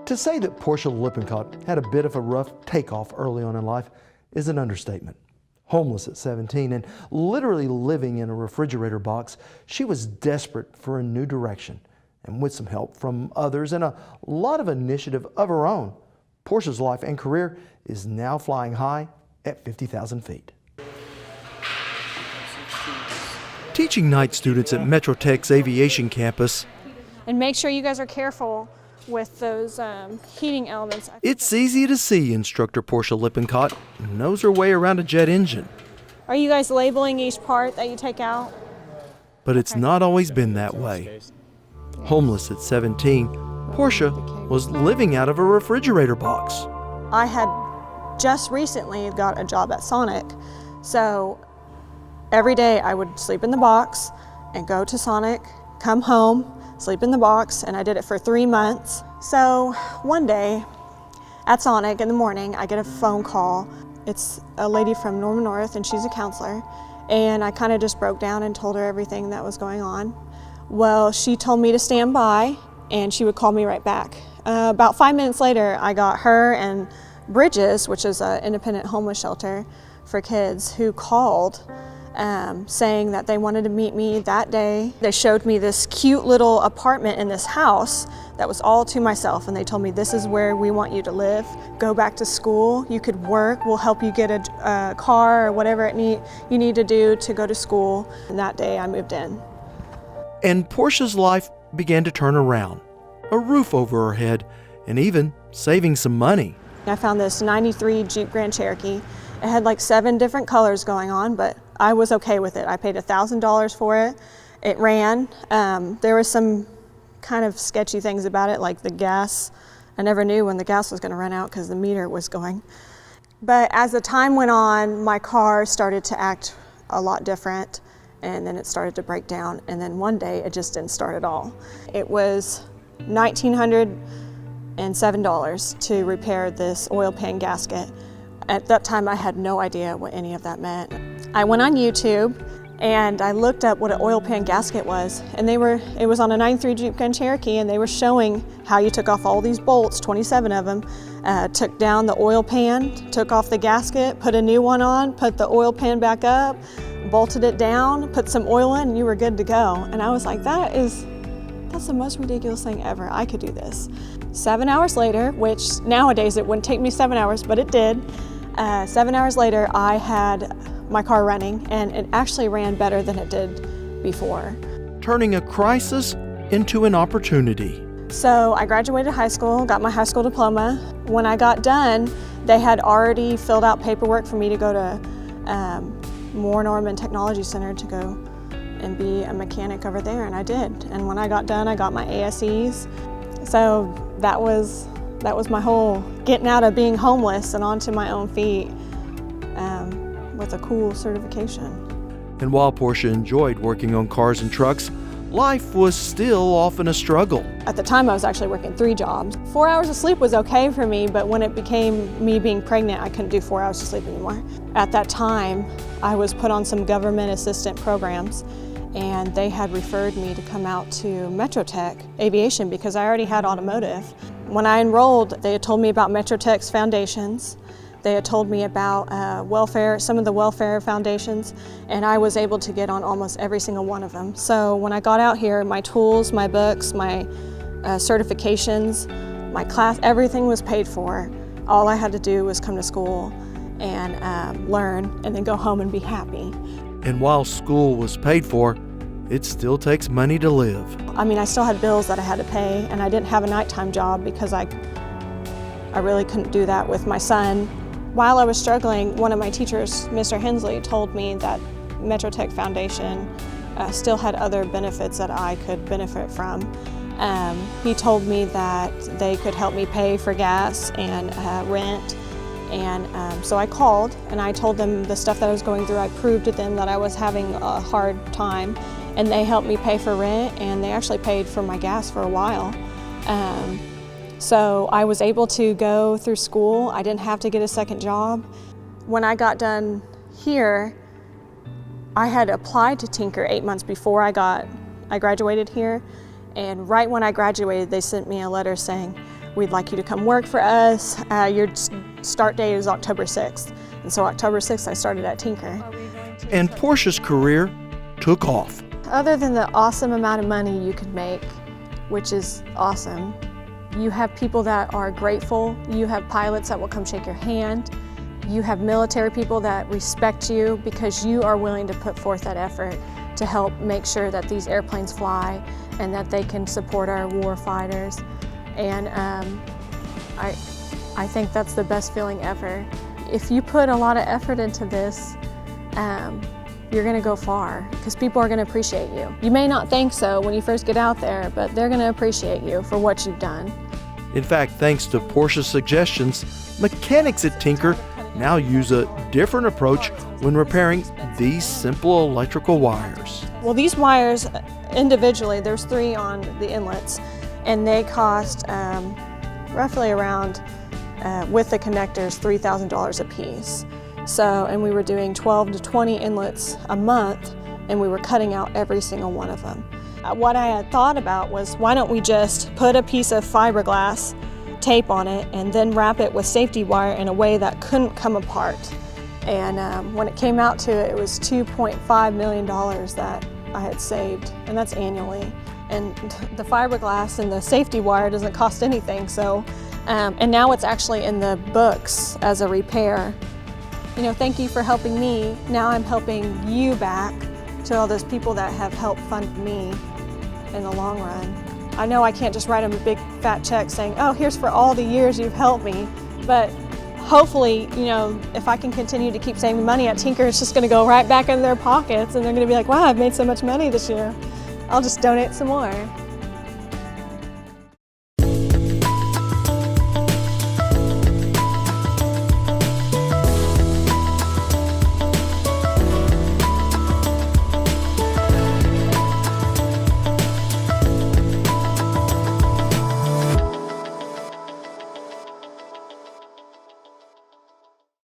To say that Porsha Lippincot had a bit of a rough takeoff early on in life is an understatement. Homeless at 17 and literally living in a refrigerator box, she was desperate for a new direction. And with some help from others and a lot of initiative of her own, Porsha's life and career is now flying high at 50,000 feet. Teaching night students at Metro Tech's aviation campus. And make sure you guys are careful with those heating elements. It's easy to see instructor Porsha Lippincot knows her way around a jet engine. Are you guys labeling each part that you take out? But it's not always been that way. Homeless at 17, Porsha was living out of a refrigerator box. I had just recently got a job at Sonic, so every day I would sleep in the box and go to Sonic, come home, sleep in the box, and I did it for 3 months. So one day at Sonic in the morning, I get a phone call. It's a lady from Norman North, and she's a counselor, and I kind of just broke down and told her everything that was going on. Well, she told me to stand by, and she would call me right back. About 5 minutes later, I got her and Bridges, which is an independent homeless shelter for kids, who called saying that they wanted to meet me that day. They showed me this cute little apartment in this house that was all to myself, and they told me, this is where we want you to live. Go back to school, you could work, we'll help you get a car or whatever you need to do to go to school. And that day I moved in. And Porsha's life began to turn around. A roof over her head, and even saving some money. I found this 93 Jeep Grand Cherokee. It had like 7 different colors going on, but I was okay with it. I paid $1,000 for it. It ran. There were some kind of sketchy things about it, like the gas. I never knew when the gas was going to run out because the meter was going. But as the time went on, my car started to act a lot different, and then it started to break down, and then one day it just didn't start at all. It was $1,907 to repair this oil pan gasket. At that time, I had no idea what any of that meant. I went on YouTube and I looked up what an oil pan gasket was, and it was on a 93 Jeep Grand Cherokee, and they were showing how you took off all these bolts, 27 of them, took down the oil pan, took off the gasket, put a new one on, put the oil pan back up, bolted it down, put some oil in, and you were good to go. And I was like, that's the most ridiculous thing ever. I could do this. 7 hours later, which nowadays it wouldn't take me 7 hours, but it did. 7 hours later, I had my car running, and it actually ran better than it did before. Turning a crisis into an opportunity. So I graduated high school, got my high school diploma. When I got done, they had already filled out paperwork for me to go to Moore Norman Technology Center to go and be a mechanic over there, and I did. And when I got done, I got my ASEs. So that was my whole getting out of being homeless and onto my own feet with a cool certification. And while Porsha enjoyed working on cars and trucks, life was still often a struggle. At the time, I was actually working 3 jobs. 4 hours of sleep was okay for me, but when it became me being pregnant, I couldn't do 4 hours of sleep anymore. At that time, I was put on some government assistant programs, and they had referred me to come out to Metro Tech Aviation because I already had automotive. When I enrolled, they had told me about Metro Tech's foundations. They had told me about some of the welfare foundations, and I was able to get on almost every single one of them. So when I got out here, my tools, my books, my certifications, my class, everything was paid for. All I had to do was come to school and learn, and then go home and be happy. And while school was paid for, it still takes money to live. I mean, I still had bills that I had to pay, and I didn't have a nighttime job because I really couldn't do that with my son. While I was struggling, one of my teachers, Mr. Hensley, told me that Metro Tech Foundation still had other benefits that I could benefit from. He told me that they could help me pay for gas and rent. And so I called and I told them the stuff that I was going through. I proved to them that I was having a hard time, and they helped me pay for rent, and they actually paid for my gas for a while. So I was able to go through school. I didn't have to get a second job. When I got done here, I had applied to Tinker 8 months before I graduated here. And right when I graduated, they sent me a letter saying, we'd like you to come work for us. Your start date is October 6th. And so October 6th, I started at Tinker. And Porsha's career took off. Other than the awesome amount of money you could make, which is awesome, you have people that are grateful. You have pilots that will come shake your hand. You have military people that respect you because you are willing to put forth that effort to help make sure that these airplanes fly and that they can support our war fighters. And I think that's the best feeling ever. If you put a lot of effort into this, you're gonna go far because people are gonna appreciate you. You may not think so when you first get out there, but they're gonna appreciate you for what you've done. In fact, thanks to Porsha's suggestions, mechanics at Tinker now use a different approach when repairing these simple electrical wires. Well, these wires individually, there's 3 on the inlets, and they cost roughly around, with the connectors, $3,000 a piece. So, and we were doing 12 to 20 inlets a month, and we were cutting out every single one of them. What I had thought about was, why don't we just put a piece of fiberglass tape on it and then wrap it with safety wire in a way that couldn't come apart. And when it came out to it, it was $2.5 million that I had saved, and that's annually. And the fiberglass and the safety wire doesn't cost anything, so, and now it's actually in the books as a repair. You know, thank you for helping me. Now I'm helping you back to all those people that have helped fund me in the long run. I know I can't just write them a big fat check saying, oh, here's for all the years you've helped me, but hopefully, you know, if I can continue to keep saving money at Tinker, it's just gonna go right back in their pockets and they're gonna be like, wow, I've made so much money this year. I'll just donate some more.